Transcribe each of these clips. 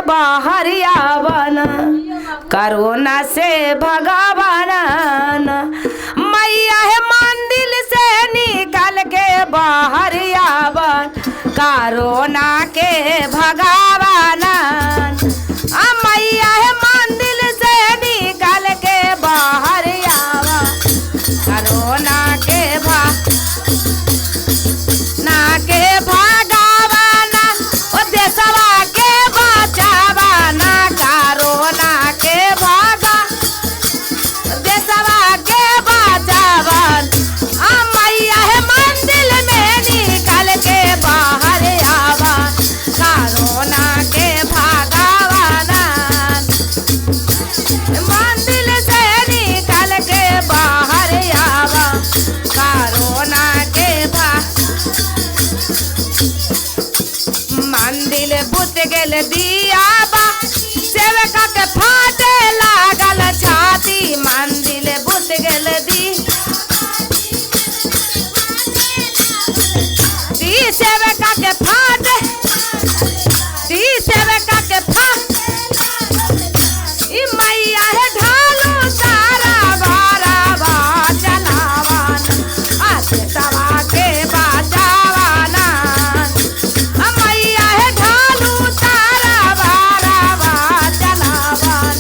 बाहर आवन, कोरोना से भगवान मैया है मंदिर से निकल के बाहर आवन, कोरोना के भगवान मैया है मंदिर से निकल के बाहर आवन, कोरोना के भगवान ओ देशवा के बचावाना, कोरोना के देशवा के बचावन मैया है मंदिर में निकल के बाहर आवन, कोरोना के भगवान मंदिर से निकल के बाहर आवन, कोरोना के मंदिर बुत गेल दिया बा सेवका के फाटे लागल छाती, मंदिर बुत गेल दी सेवका के फाटे सेवका के मैया है ढालू तारा बारा बा चलावन देशवा के बचावाना मैया है ढालू तारा बारा बा चलावन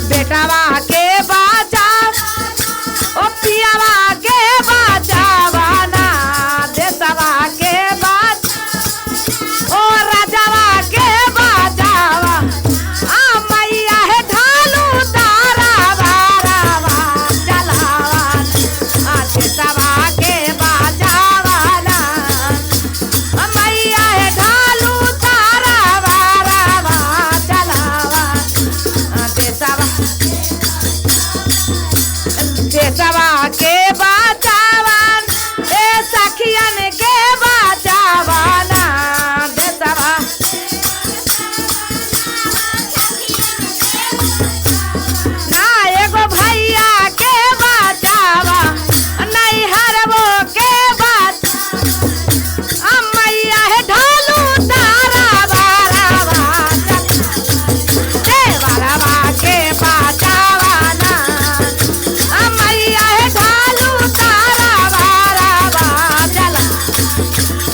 बेटवा के बचाव ओ पियावा के बचावाना, देशवा के ओ राजावा के बचावा मैया है ढालू तारा बारा बा चलावन देशवा के बचावाना मैया है ढालू तारा बारा बा चलावन देशवा के बचावन ए सखियन के बचावाना, देशवा ना एगो भैया के बचावा नहीं हरबो के बात मैया है ढालू तारा बारा बा देवरवा के बचावाना मैया है ढालू तारा बारा बा चला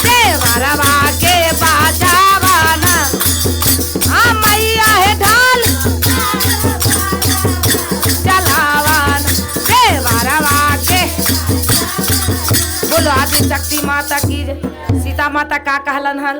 देवरवा के बचावाना मैया है ढाल चलावन देवरवा के। बोलो आदि शक्ति माता की जय। सीता माता का कहलन हल